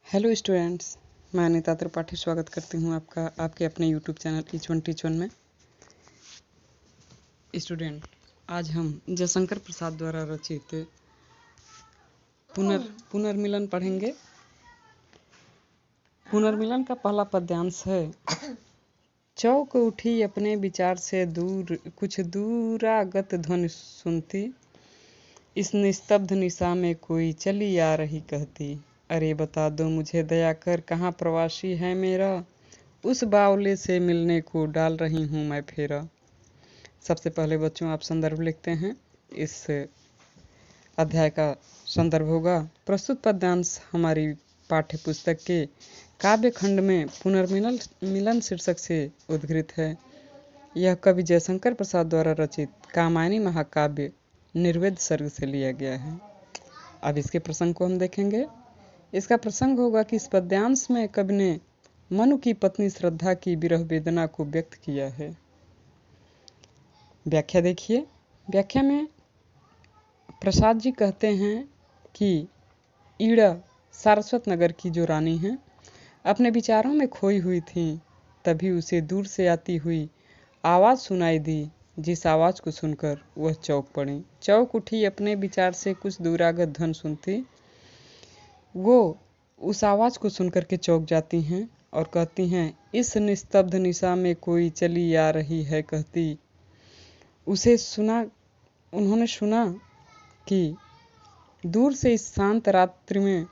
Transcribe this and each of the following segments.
Hello students, मैं अनीता त्रिपाठी स्वागत करती हूँ आपके अपने YouTube channel each one teach one में। स्टूडेंट, आज हम जयशंकर प्रसाद द्वारा रचित पुनर्मिलन पढ़ेंगे। पुनर्मिलन का पहला पद्यांश है। चौक उठी अपने विचार से दूर, कुछ दूरागत ध्वनि सुनती, इस निस्तब्ध निशा में कोई चली आ रही कहती, अरे बता दो मुझे दया कर, कहाँ प्रवासी है मेरा, उस बावले से मिलने को डाल रही हूँ मैं फेरा। सबसे पहले बच्चों आप संदर्भ लिखते हैं। इस अध्याय का संदर्भ होगा प्रस्तुत पद्यांश हमारी पाठ्य पुस्तक के काव्य खंड में पुनर्मिलन शीर्षक से उद्धृत है। यह कवि जयशंकर प्रसाद द्वारा रचित कामायनी महाकाव्य निर्वेद सर्ग से लिया गया है। अब इसके प्रसंग को हम देखेंगे। इसका प्रसंग होगा कि इस पद्यांश में कवि ने मनु की पत्नी श्रद्धा की विरह वेदना को व्यक्त किया है। व्याख्या देखिए। व्याख्या में प्रसाद जी कहते हैं कि ईड़ा सारस्वत नगर की जो रानी है अपने विचारों में खोई हुई थी, तभी उसे दूर से आती हुई आवाज़ सुनाई दी, जिस आवाज़ को सुनकर वह चौंक पड़ी। चौंक उठी अपने विचार से कुछ दूरागत ध्वनि सुनती, वो उस आवाज़ को सुनकर के चौंक जाती हैं और कहती हैं, इस निस्तब्ध निशा में कोई चली आ रही है कहती। उन्होंने सुना कि दूर से इस शांत रात्रि में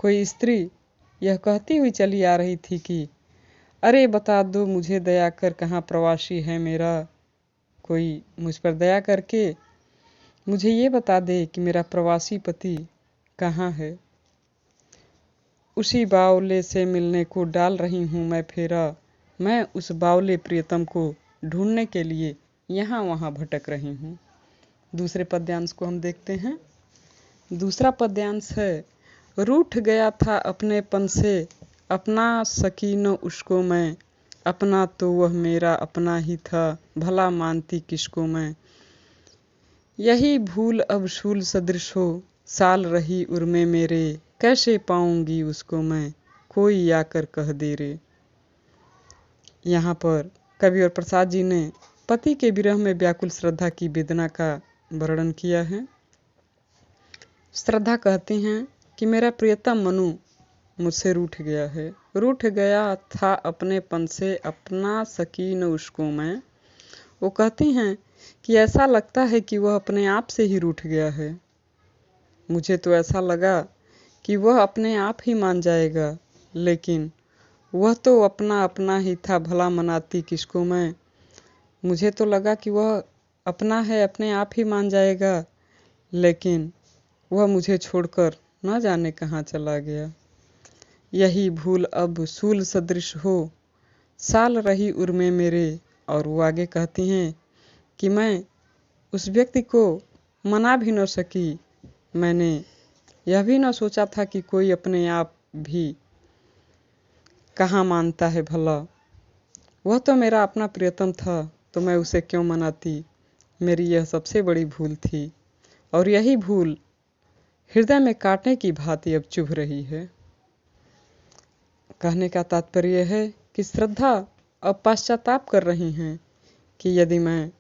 कोई स्त्री यह कहती हुई चली आ रही थी कि अरे बता दो मुझे दया कर, कहाँ प्रवासी है मेरा, कोई मुझ पर दया करके मुझे ये बता दे कि मेरा प्रवासी पति कहाँ है। उसी बावले से मिलने को डाल रही हूँ मैं फेरा, मैं उस बावले प्रियतम को ढूंढने के लिए यहाँ वहाँ भटक रही हूँ। दूसरे पद्यांश को हम देखते हैं। दूसरा पद्यांश है। रूठ गया था अपनेपन से, अपना सकी न उसको मैं, अपना तो वह मेरा अपना ही था, भला मानती किसको मैं। यही भूल अब शूल सदृश हो, साल रही उर्मे मेरे, कैसे पाऊंगी उसको मैं, कोई आकर कह दे रे। यहाँ पर कवि और प्रसाद जी ने पति के विरह में व्याकुल श्रद्धा की वेदना का वर्णन किया है। श्रद्धा कहती हैं कि मेरा प्रियतम मनु मुझसे रूठ गया है, रूठ गया था अपनेपन से, अपना सकी न उसको मैं। वो कहती हैं कि ऐसा लगता है कि वह अपने आप से ही रूठ गया है। मुझे तो ऐसा लगा कि वह अपने आप ही मान जाएगा, लेकिन वह तो अपना अपना ही था, भला मनाती किसको मैं। मुझे तो लगा कि वह अपना है, अपने आप ही मान जाएगा, लेकिन वह मुझे छोड़कर न जाने कहाँ चला गया। यही भूल अब शूल सदृश हो, साल रही उर्मे मेरे। और वो आगे कहती हैं कि मैं उस व्यक्ति को मना भी न सकी, मैंने यह भी न सोचा था कि कोई अपने आप भी कहाँ मानता है भला। वह तो मेरा अपना प्रियतम था, तो मैं उसे क्यों मनाती। मेरी यह सबसे बड़ी भूल थी, और यही भूल हृदय में कांटे की भांति अब चुभ रही है। कहने का तात्पर्य है कि श्रद्धा अब पश्चाताप कर रही हैं कि यदि मैं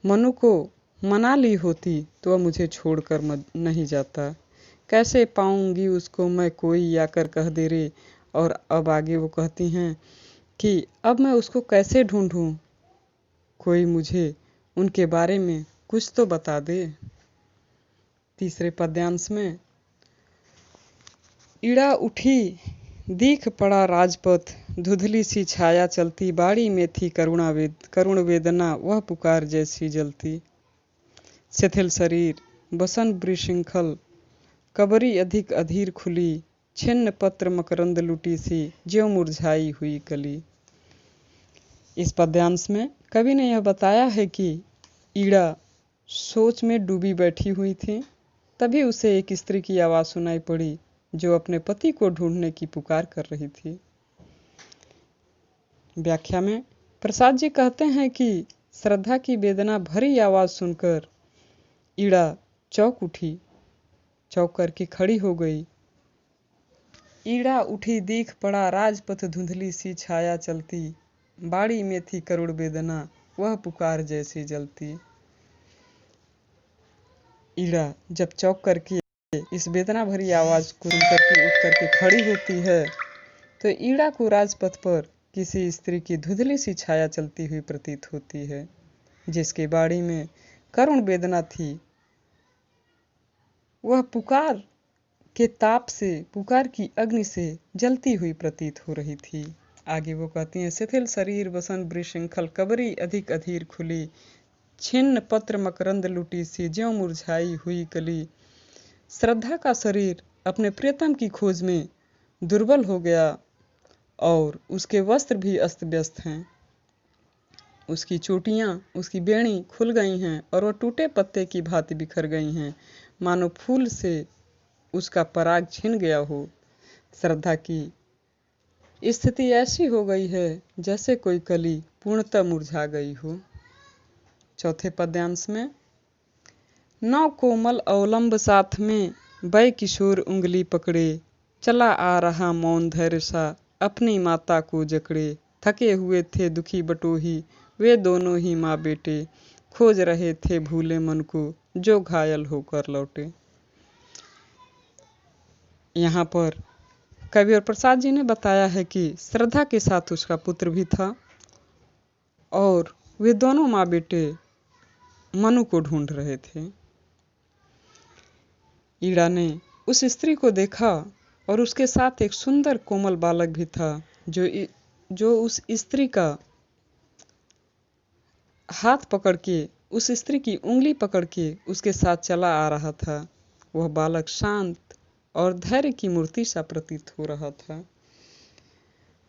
मनु को मना ली होती तो वह मुझे छोड़कर नहीं जाता, कैसे पाऊंगी उसको मैं, कोई आकर कह दे रे। और अब आगे वो कहती हैं कि अब मैं उसको कैसे ढूंढूं, कोई मुझे उनके बारे में कुछ तो बता दे। तीसरे पद्यांश में। ईड़ा उठी दीख पड़ा राजपथ, धुंधली सी छाया चलती, बाड़ी में थी करुण वेदना, वह पुकार जैसी जलती। शिथिल शरीर बसन विशृंखल, कबरी अधिक अधीर खुली, छिन्न पत्र मकरंद लुटी सी, ज्यों मुरझाई हुई कली। इस पद्यांश में कवि ने यह बताया है कि ईड़ा सोच में डूबी बैठी हुई थी, तभी उसे एक स्त्री की आवाज़ सुनाई पड़ी जो अपने पति को ढूंढने की पुकार कर रही थी। व्याख्या में प्रसाद जी कहते हैं कि श्रद्धा की वेदना भरी आवाज़ सुनकर ईड़ा चौंक उठी, चौंक करके खड़ी हो गई। ईड़ा उठी दीख पड़ा राजपथ धुंधली सी छाया चलती, बाड़ी में थी करुण वेदना वह पुकार जैसी जलती। ईड़ा जब चौंक करके इस वेदना भरी आवाज को सुन करके उठ करके खड़ी होती है तो ईड़ा को राजपथ पर किसी स्त्री की धुंधली सी छाया चलती हुई प्रतीत होती है, जिसके बाड़ी में करुण वेदना थी। वह पुकार के ताप से, पुकार की अग्नि से जलती हुई प्रतीत हो रही थी। आगे वो कहती हैं, शिथिल शरीर वसन विशृंखल कबरी अधिक अधीर खुली, छिन्न पत्र मकरंद लुटी सी ज्यों मुरझाई हुई कली। श्रद्धा का शरीर अपने प्रियतम की खोज में दुर्बल हो गया और उसके वस्त्र भी अस्त व्यस्त हैं। उसकी चोटियाँ, उसकी बेणी खुल गई हैं और वह टूटे पत्ते की भांति बिखर गई हैं, मानो फूल से उसका पराग छिन गया हो। श्रद्धा की स्थिति ऐसी हो गई है जैसे कोई कली पूर्णतः मुरझा गई हो। चौथे पद्यांश में, नौ कोमल अवलंब साथ में वै किशोर उंगली पकड़े, चला आ रहा मौन धैर्य सा अपनी माता को जकड़े। थके हुए थे दुखी बटोही वे दोनों ही माँ बेटे, खोज रहे थे भूले मन को जो घायल होकर लौटे। यहाँ पर कवि और प्रसाद जी ने बताया है कि श्रद्धा के साथ उसका पुत्र भी था और वे दोनों माँ बेटे मनु को ढूंढ रहे थे। ईड़ा ने उस स्त्री को देखा और उसके साथ एक सुंदर कोमल बालक भी था जो उस स्त्री का हाथ पकड़ के, उस स्त्री की उंगली पकड़ के उसके साथ चला आ रहा था। वह बालक शांत और धैर्य की मूर्ति सा प्रतीत हो रहा था।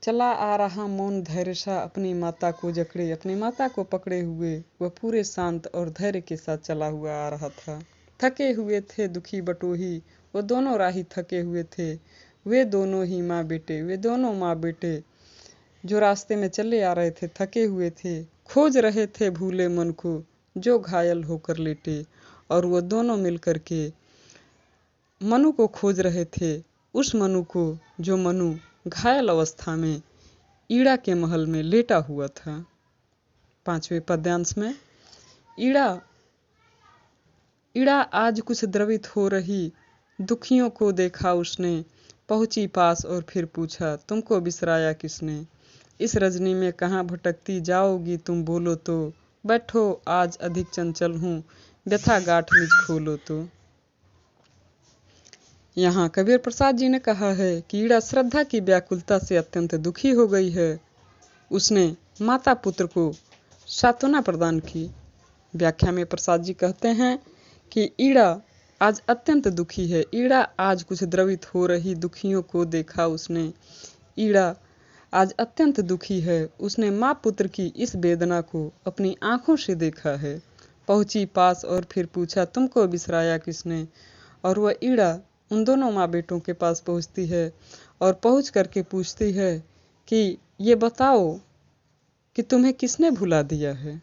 चला आ रहा मौन धैर्य सा अपनी माता को जकड़े, अपनी माता को पकड़े हुए वह पूरे शांत और धैर्य के साथ चला हुआ आ रहा था। थके हुए थे दुखी बटोही, वो दोनों राही थके हुए थे। वे दोनों ही माँ बेटे, वे दोनों माँ बेटे जो रास्ते में चले आ रहे थे थके हुए थे, खोज रहे थे भूले मन को जो घायल होकर लेटे। और वो दोनों मिलकर के मनु को खोज रहे थे, उस मनु को जो मनु घायल अवस्था में ईड़ा के महल में लेटा हुआ था। पांचवें पद्यांश में, ईड़ा आज कुछ द्रवित हो रही दुखियों को देखा उसने, पहुंची पास और फिर पूछा तुमको बिसराया किसने। इस रजनी में कहाँ भटकती जाओगी तुम बोलो तो, बैठो आज अधिक चंचल हूँ व्यथा गांठ निज खोलो तो। यहाँ कबीर प्रसाद जी ने कहा है कि ईड़ा श्रद्धा की व्याकुलता से अत्यंत दुखी हो गई है। उसने माता पुत्र को सांत्वना प्रदान की। व्याख्या में प्रसाद जी कहते हैं कि ईड़ा आज अत्यंत दुखी है। ईड़ा आज कुछ द्रवित हो रही दुखियों को देखा उसने। ईड़ा आज अत्यंत दुखी है। उसने माँ पुत्र की इस वेदना को अपनी आंखों से देखा है। पहुंची पास और फिर पूछा तुमको बिसराया किसने। और वह ईड़ा उन दोनों माँ बेटों के पास पहुंचती है और पहुंच करके पूछती है कि ये बताओ कि तुम्हें किसने भुला दिया है।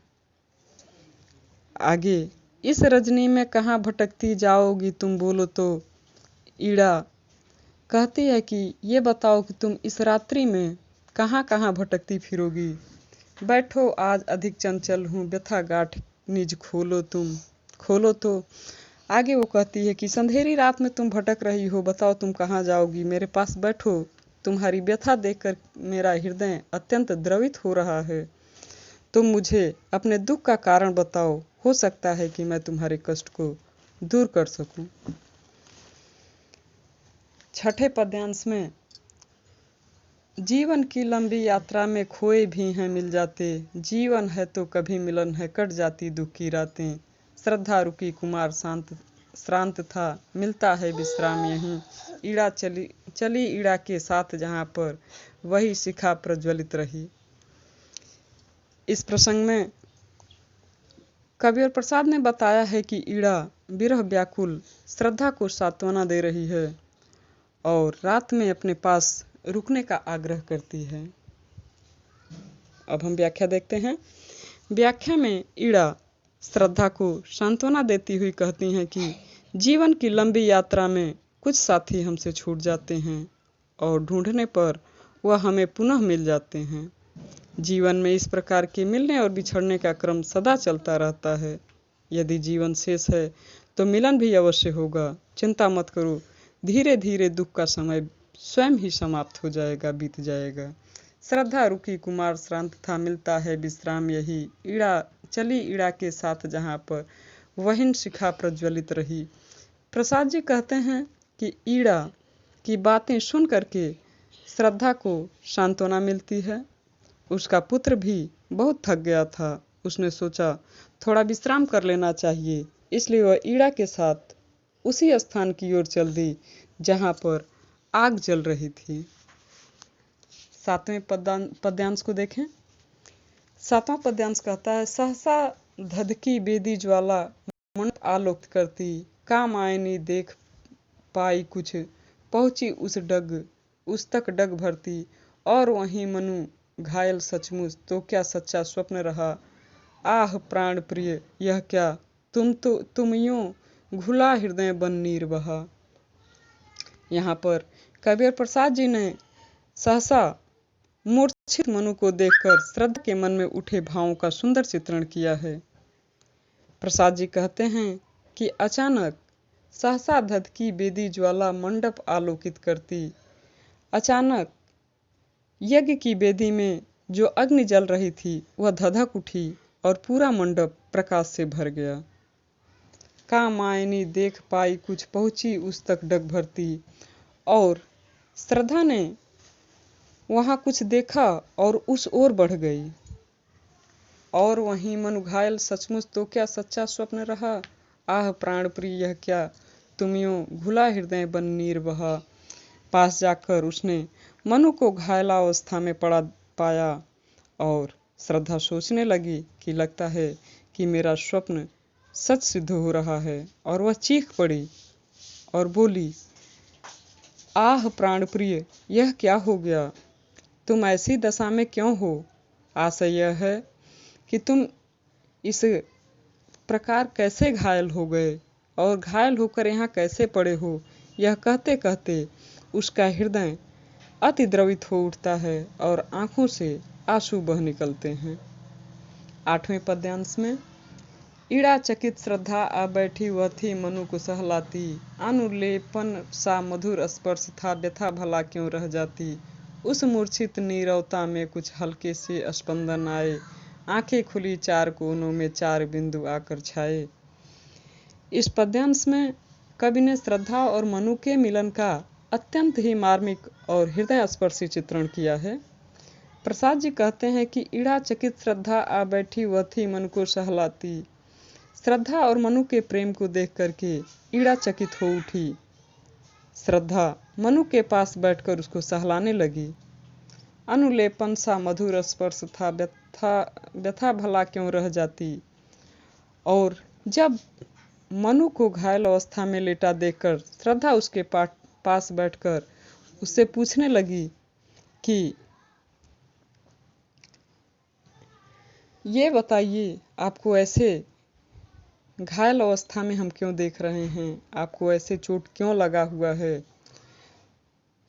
आगे, इस रजनी में कहाँ भटकती जाओगी तुम बोलो तो, ईड़ा कहती है कि ये बताओ कि तुम इस रात्रि में कहाँ कहाँ भटकती फिरोगी। बैठो आज अधिक चंचल हूँ व्यथा गांठ निज खोलो तुम, खोलो तो। आगे वो कहती है कि संधेरी रात में तुम भटक रही हो, बताओ तुम कहाँ जाओगी, मेरे पास बैठो, तुम्हारी व्यथा देखकर मेरा हृदय अत्यंत द्रवित हो रहा है। तुम मुझे अपने दुख का कारण बताओ, हो सकता है कि मैं तुम्हारे कष्ट को दूर कर सकूं। छठे पद्यांश में, जीवन की लंबी यात्रा में खोए भी हैं मिल जाते, जीवन है तो कभी मिलन है कट जाती दुख की रातें। श्रद्धा रुकी कुमार श्रांत था मिलता है विश्राम यहीं। ईड़ा चली ईड़ा के साथ जहाँ पर वही शिखा प्रज्वलित रही। इस प्रसंग में कबीर प्रसाद ने बताया है कि ईड़ा विरह व्याकुल श्रद्धा को सांत्वना दे रही है और रात में अपने पास रुकने का आग्रह करती है। अब हम व्याख्या देखते हैं। व्याख्या में ईड़ा श्रद्धा को सांत्वना देती हुई कहती हैं कि जीवन की लंबी यात्रा में कुछ साथी हमसे छूट जाते हैं और ढूंढने पर वह हमें पुनः मिल जाते हैं। जीवन में इस प्रकार के मिलने और बिछड़ने का क्रम सदा चलता रहता है। यदि जीवन शेष है तो मिलन भी अवश्य होगा। चिंता मत करो, धीरे धीरे दुख का समय स्वयं ही समाप्त हो जाएगा, बीत जाएगा। श्रद्धा रुकी, कुमार श्रांत था, मिलता है विश्राम यही। ईड़ा चली ईड़ा के साथ जहाँ पर वहीन शिखा प्रज्वलित रही। प्रसाद जी कहते हैं कि ईड़ा की बातें सुन करके श्रद्धा को सांत्वना मिलती है। उसका पुत्र भी बहुत थक गया था। उसने सोचा थोड़ा विश्राम कर लेना चाहिए, इसलिए वह ईड़ा के साथ उसी स्थान की ओर चल दी जहाँ पर आग जल रही थी। 7वें पद्यांश को देखें। 7वां पद्यांश कहता है, सहसा धधकी बेदी ज्वाला मंडप आलोकित करती, काम आयनी देख पाई कुछ, पहुंची उस तक डग भरती, और वहीं मनु घायल सचमुच, तो क्या सच्चा स्वप्न रहा, आह प्राण प्रिय यह क्या, तुम यूं घुला हृदय बन नीर बहा। यहाँ पर कबीर प्रसाद जी ने सहसा मूर्छित मनु को देखकर श्रद्धा के मन में उठे भावों का सुंदर चित्रण किया है। प्रसाद जी कहते हैं कि अचानक सहसा धधकी बेदी ज्वाला मंडप आलोकित करती। अचानक यज्ञ की बेदी में जो अग्नि जल रही थी वह धधक उठी और पूरा मंडप प्रकाश से भर गया। कामायनी देख पाई कुछ, पहुंची उस तक डग भरती। और श्रद्धा ने वहां कुछ देखा और उस ओर बढ़ गई। और वहीं मनु घायल सचमुच, तो क्या सच्चा स्वप्न रहा, आह प्राण प्रिय यह क्या, तुम यूं घुला हृदय बन नीर बहा। पास जाकर उसने मनु को घायलावस्था में पड़ा पाया और श्रद्धा सोचने लगी कि लगता है कि मेरा स्वप्न सच सिद्ध हो रहा है। और वह चीख पड़ी और बोली, आह प्राण प्रिय यह क्या हो गया, तुम ऐसी दशा में क्यों हो। आशय यह है कि तुम इस प्रकार कैसे घायल हो गए और घायल होकर यहाँ कैसे पड़े हो। यह कहते कहते उसका हृदय अति द्रवित हो उठता है और आंखों से आंसू बह निकलते हैं। 8वें पद्यांश में, ईड़ा चकित श्रद्धा आ बैठी, वह थी मनु को सहलाती, अनुलेपन सा मधुर स्पर्श था, व्यथा भला क्यों रह जाती। उस मूर्छित नीरवता में कुछ हल्के से स्पंदन आए, आंखें खुली चार कोनों में चार बिंदु आकर छाए। इस पद्यांश में कवि ने श्रद्धा और मनु के मिलन का अत्यंत ही मार्मिक और हृदय स्पर्शी चित्रण किया है। प्रसाद जी कहते हैं कि ईड़ा चकित श्रद्धा आ बैठी, वह थी मनु को सहलाती। श्रद्धा और मनु के प्रेम को देख करके ईड़ा चकित हो उठी। श्रद्धा मनु के पास बैठकर उसको सहलाने लगी। अनुलेपन सा मधुर स्पर्श था, व्यथा भला क्यों रह जाती। और जब मनु को घायल अवस्था में लेटा देखकर श्रद्धा उसके पास बैठकर उससे पूछने लगी कि ये बताइए, आपको ऐसे घायल अवस्था में हम क्यों देख रहे हैं, आपको ऐसे चोट क्यों लगा हुआ है।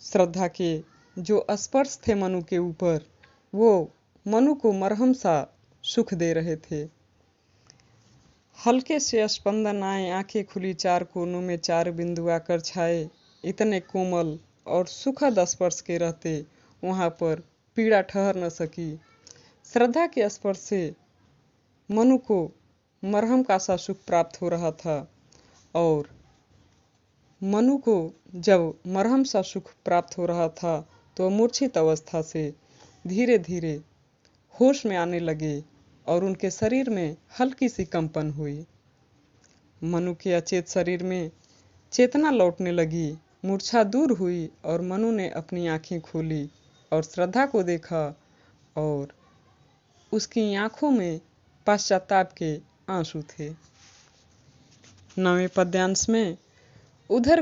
श्रद्धा के जो स्पर्श थे मनु के ऊपर, वो मनु को मरहम सा सुख दे रहे थे। हल्के से स्पंदन आए, आंखें खुली चार कोनों में चार बिंदु आकर छाए। इतने कोमल और सुखद स्पर्श के रहते वहां पर पीड़ा ठहर न सकी। श्रद्धा के स्पर्श से मनु को मरहम का सा सुख प्राप्त हो रहा था और मनु को जब मरहम सा सुख प्राप्त हो रहा था तो मूर्छित अवस्था से धीरे धीरे होश में आने लगे और उनके शरीर में हल्की सी कंपन हुई। मनु के अचेत शरीर में चेतना लौटने लगी, मूर्छा दूर हुई और मनु ने अपनी आंखें खोली और श्रद्धा को देखा और उसकी आंखों में पश्चाताप के आंसू थे। 9वें पद्यांश में, उधर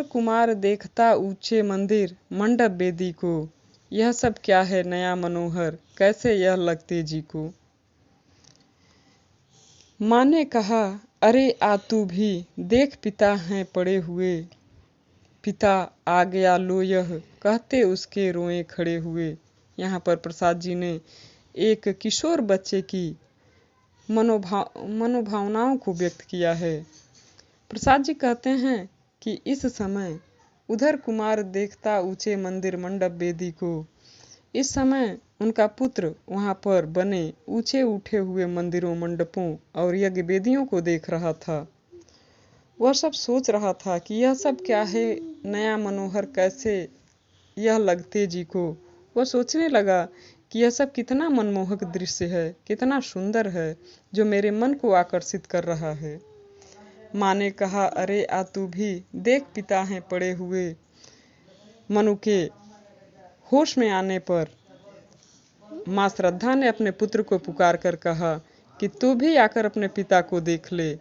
कुमार देखता ऊंचे मंदिर मंडप बेदी को, यह सब क्या है नया मनोहर, कैसे यह लगते जी को। माँ ने कहा, अरे आ तू भी देख, पिता हैं पड़े हुए, पिता आ गया लो यह कहते उसके रोए खड़े हुए। यहाँ पर प्रसाद जी ने एक किशोर बच्चे की मनोभावनाओं को व्यक्त किया है। प्रसाद जी कहते हैं कि इस समय उधर कुमार देखता ऊंचे मंदिर मंडप वेदी को। इस समय उनका पुत्र वहां पर बने ऊंचे उठे हुए मंदिरों मंडपों और यज्ञ वेदियों को देख रहा था। वह सब सोच रहा था कि यह सब क्या है, नया मनोहर कैसे यह लगते जी को। वह सोचने लगा कि यह सब कितना मनमोहक दृश्य है, कितना सुंदर है, जो मेरे मन को आकर्षित कर रहा है। माँ ने कहा, अरे आ तू भी देख, पिता हैं पड़े हुए। मनु के होश में आने पर माँ श्रद्धा ने अपने पुत्र को पुकार कर कहा कि तू भी आकर अपने पिता को देख ले।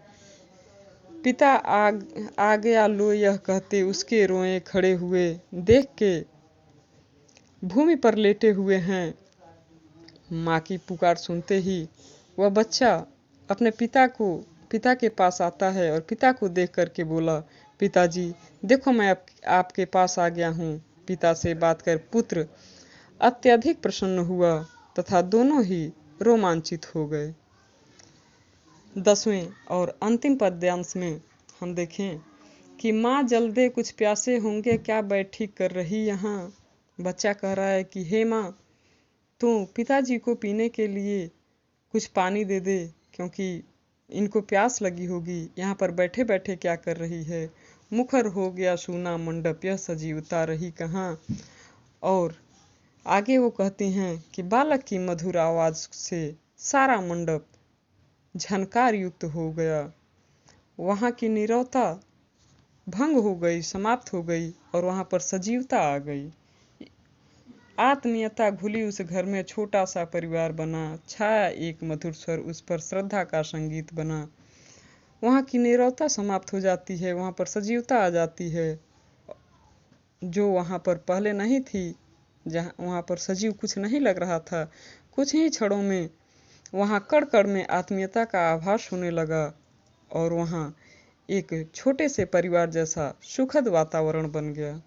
पिता आ गया लो यह कहते उसके रोए खड़े हुए। देख के भूमि पर लेटे हुए हैं। माँ की पुकार सुनते ही वह बच्चा अपने पिता के पास आता है और पिता को देख करके बोला, पिताजी देखो मैं आपके पास आ गया हूँ। पिता से बात कर पुत्र अत्यधिक प्रसन्न हुआ तथा दोनों ही रोमांचित हो गए। 10वें और अंतिम पद्यांश में हम देखें कि माँ जल्दे कुछ प्यासे होंगे, क्या बैठी कर रही यहाँ। बच्चा कह रहा है कि हे माँ, तू पिताजी को पीने के लिए कुछ पानी दे दे, क्योंकि इनको प्यास लगी होगी। यहाँ पर बैठे बैठे क्या कर रही है। मुखर हो गया सूना मंडप, यह सजीवता रही कहाँ। और आगे वो कहती हैं कि बालक की मधुर आवाज से सारा मंडप झनकार युक्त हो गया। वहाँ की नीरवता भंग हो गई, समाप्त हो गई और वहाँ पर सजीवता आ गई। आत्मीयता घुली उस घर में, छोटा सा परिवार बना, छाया एक मधुर स्वर, उस पर श्रद्धा का संगीत बना। वहाँ की नीरवता समाप्त हो जाती है, वहाँ पर सजीवता आ जाती है, जो वहाँ पर पहले नहीं थी। जहाँ वहाँ पर सजीव कुछ नहीं लग रहा था, कुछ ही क्षणों में वहाँ कण कण में आत्मीयता का आभास होने लगा और वहाँ एक छोटे से परिवार जैसा सुखद वातावरण बन गया।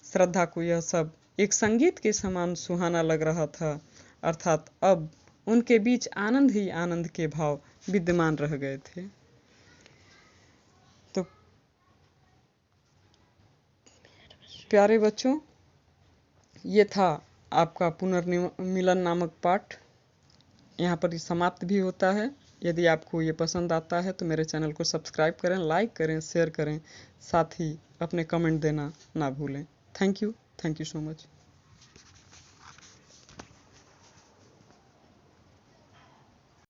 श्रद्धा को यह सब एक संगीत के समान सुहाना लग रहा था, अर्थात अब उनके बीच आनंद ही आनंद के भाव विद्यमान रह गए थे। तो प्यारे बच्चों, ये था आपका पुनर्मिलन नामक पाठ। यहाँ पर समाप्त भी होता है। यदि आपको ये पसंद आता है तो मेरे चैनल को सब्सक्राइब करें, लाइक करें, शेयर करें, साथ ही अपने कमेंट देना ना भूलें। Thank you so much.